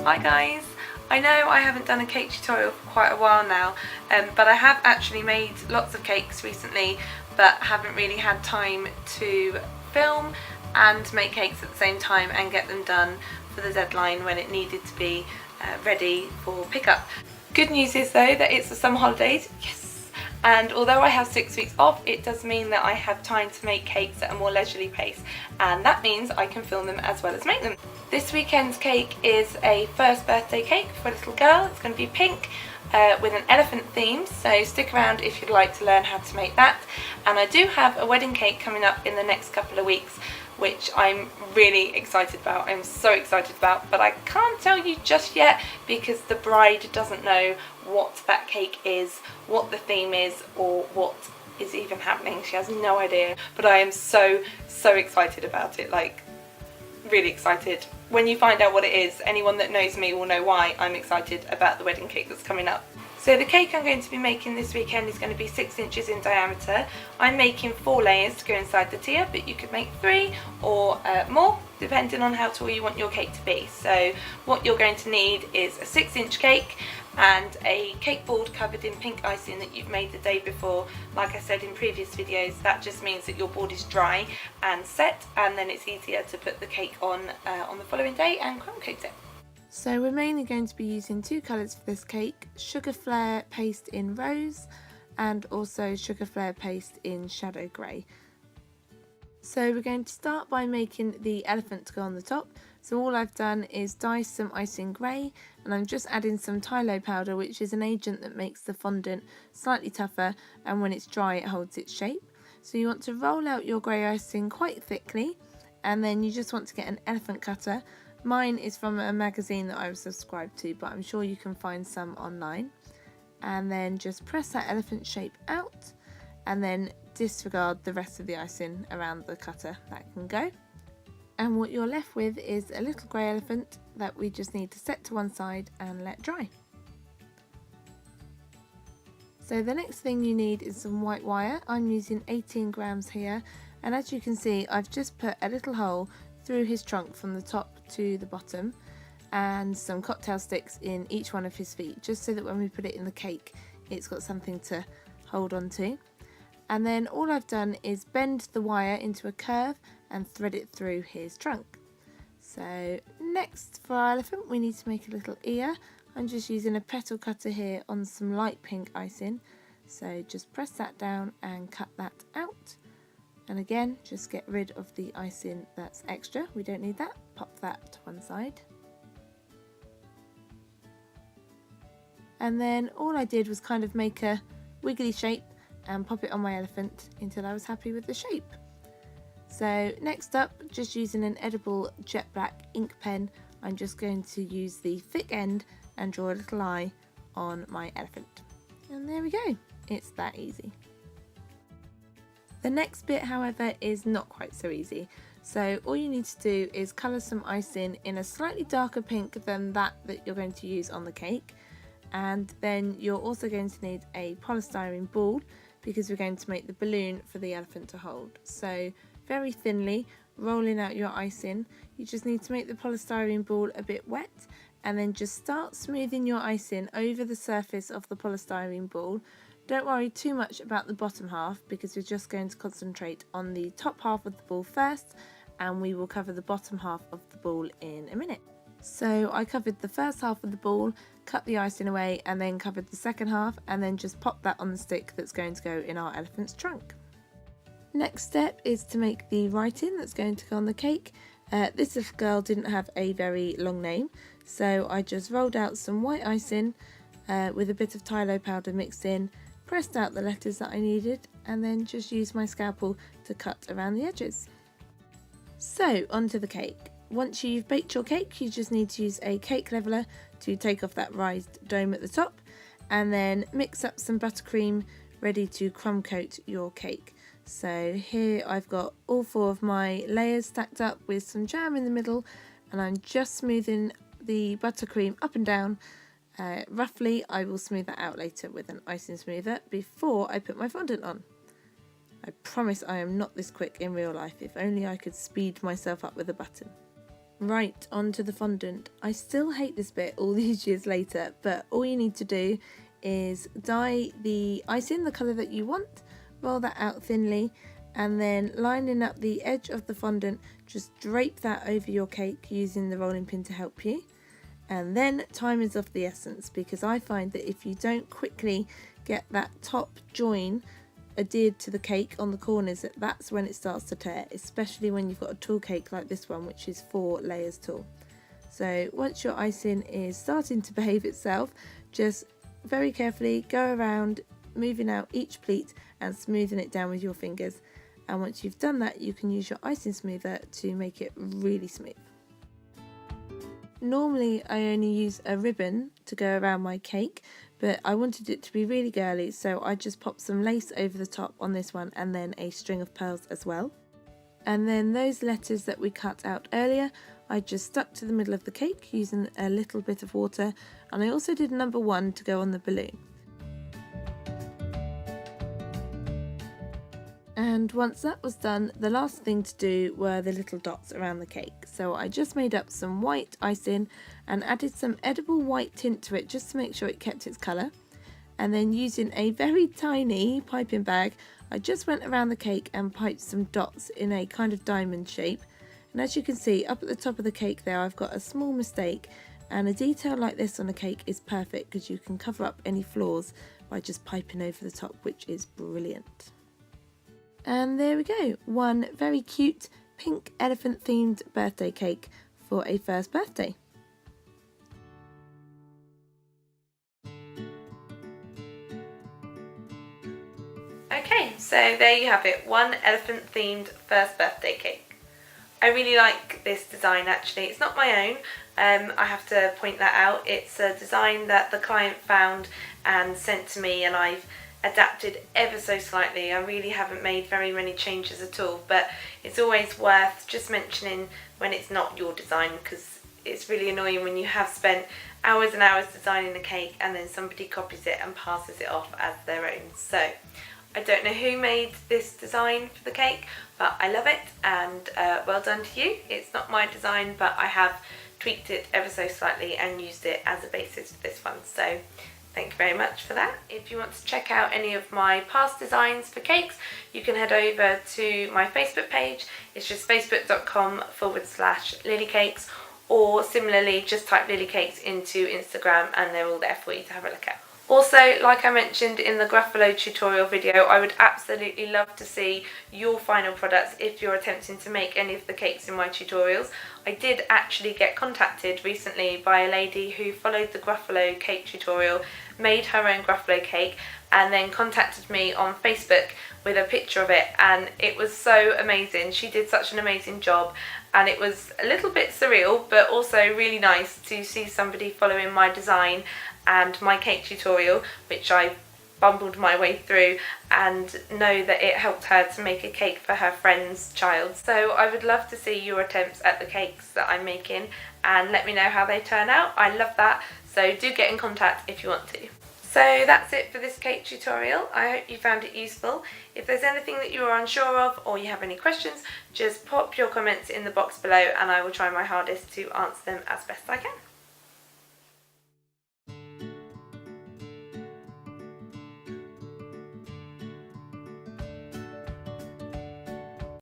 Hi guys! I know I haven't done a cake tutorial for quite a while now, but I have actually made lots of cakes recently, but haven't really had time to film and make cakes at the same time and get them done for the deadline when it needed to be ready for pickup. Good news is though that it's the summer holidays, yes! And although I have 6 weeks off, it does mean that I have time to make cakes at a more leisurely pace, and that means I can film them as well as make them. This weekend's cake is a first birthday cake for a little girl. It's going to be pink with an elephant theme, so stick around if you'd like to learn how to make that. And I do have a wedding cake coming up in the next couple of weeks, which I'm really excited about. I'm so excited about, but I can't tell you just yet because the bride doesn't know what that cake is, what the theme is, or what is even happening. She has no idea, but I am so excited about it, like really excited. When you find out what it is, anyone that knows me will know why I'm excited about the wedding cake that's coming up. So the cake I'm going to be making this weekend is going to be 6 inches in diameter. I'm making 4 layers to go inside the tier, but you could make 3 or more, depending on how tall you want your cake to be. So what you're going to need is a 6-inch cake and a cake board covered in pink icing that you've made the day before. Like I said in previous videos, that just means that your board is dry and set, and then it's easier to put the cake on the following day and crumb coat it. So we're mainly going to be using 2 colours for this cake, Sugar Flare paste in rose and also Sugar Flare paste in shadow grey. So we're going to start by making the elephant to go on the top. So all I've done is dye some icing grey, and I'm just adding some Tylo powder, which is an agent that makes the fondant slightly tougher, and when it's dry it holds its shape. So you want to roll out your grey icing quite thickly, and then you just want to get an elephant cutter. Mine is from a magazine that I was subscribed to, but I'm sure you can find some online. And then just press that elephant shape out, and then disregard the rest of the icing around the cutter. That can go. And what you're left with is a little grey elephant that we just need to set to one side and let dry. So the next thing you need is some white wire. I'm using 18 grams here, and as you can see I've just put a little hole through his trunk from the top to the bottom, and some cocktail sticks in each one of his feet, just so that when we put it in the cake it's got something to hold on to. And then all I've done is bend the wire into a curve and thread it through his trunk. So next for our elephant we need to make a little ear. I'm just using a petal cutter here on some light pink icing, so just press that down and cut that out. And again, just get rid of the icing that's extra, we don't need that, pop that to one side. And then all I did was kind of make a wiggly shape and pop it on my elephant until I was happy with the shape. So next up, just using an edible jet black ink pen, I'm just going to use the thick end and draw a little eye on my elephant. And there we go, it's that easy. The next bit, however, is not quite so easy. So all you need to do is colour some icing in a slightly darker pink than that you're going to use on the cake. And then you're also going to need a polystyrene ball, because we're going to make the balloon for the elephant to hold. So very thinly rolling out your icing, you just need to make the polystyrene ball a bit wet, and then just start smoothing your icing over the surface of the polystyrene ball. Don't worry too much about the bottom half, because we're just going to concentrate on the top half of the ball first, and we will cover the bottom half of the ball in a minute. So I covered the first half of the ball, cut the icing away, and then covered the second half, and then just pop that on the stick that's going to go in our elephant's trunk. Next step is to make the writing that's going to go on the cake. This little girl didn't have a very long name, so I just rolled out some white icing with a bit of Tylo powder mixed in, pressed out the letters that I needed, and then just used my scalpel to cut around the edges. So onto the cake. Once you've baked your cake, you just need to use a cake leveller to take off that raised dome at the top, and then mix up some buttercream ready to crumb coat your cake. So here I've got all 4 of my layers stacked up with some jam in the middle, and I'm just smoothing the buttercream up and down. Roughly, I will smooth that out later with an icing smoother before I put my fondant on. I promise I am not this quick in real life, if only I could speed myself up with a button. Right, on to the fondant. I still hate this bit all these years later, but all you need to do is dye the icing the colour that you want, roll that out thinly, and then lining up the edge of the fondant, just drape that over your cake using the rolling pin to help you. And then time is of the essence, because I find that if you don't quickly get that top join adhered to the cake on the corners, that's when it starts to tear, especially when you've got a tall cake like this one, which is 4 layers tall. So once your icing is starting to behave itself, just very carefully go around moving out each pleat and smoothing it down with your fingers. And once you've done that, you can use your icing smoother to make it really smooth. Normally I only use a ribbon to go around my cake, but I wanted it to be really girly, so I just popped some lace over the top on this one and then a string of pearls as well. And then those letters that we cut out earlier, I just stuck to the middle of the cake using a little bit of water, and I also did number 1 to go on the balloon. And once that was done, the last thing to do were the little dots around the cake. So I just made up some white icing and added some edible white tint to it just to make sure it kept its colour. And then using a very tiny piping bag, I just went around the cake and piped some dots in a kind of diamond shape. And as you can see, up at the top of the cake there, I've got a small mistake, and a detail like this on a cake is perfect because you can cover up any flaws by just piping over the top, which is brilliant. And there we go, one very cute pink elephant themed birthday cake for a first birthday. Okay, so there you have it, one elephant themed first birthday cake. I really like this design actually. It's not my own, I have to point that out. It's a design that the client found and sent to me, and I've adapted ever so slightly. I really haven't made very many changes at all, but it's always worth just mentioning when it's not your design, because it's really annoying when you have spent hours and hours designing a cake and then somebody copies it and passes it off as their own. So I don't know who made this design for the cake, but I love it, and well done to you. It's not my design, but I have tweaked it ever so slightly and used it as a basis for this one. So thank you very much for that. If you want to check out any of my past designs for cakes, you can head over to my Facebook page. It's just facebook.com/lilycakes, or similarly just type Lily Cakes into Instagram and they're all there for you to have a look at. Also, like I mentioned in the Gruffalo tutorial video, I would absolutely love to see your final products if you're attempting to make any of the cakes in my tutorials. I did actually get contacted recently by a lady who followed the Gruffalo cake tutorial, made her own Gruffalo cake, and then contacted me on Facebook with a picture of it, and it was so amazing. She did such an amazing job, and it was a little bit surreal but also really nice to see somebody following my design and my cake tutorial, which I bumbled my way through, and know that it helped her to make a cake for her friend's child. So I would love to see your attempts at the cakes that I'm making and let me know how they turn out. I love that, so do get in contact if you want to. So that's it for this cake tutorial. I hope you found it useful. If there's anything that you are unsure of or you have any questions, just pop your comments in the box below and I will try my hardest to answer them as best I can.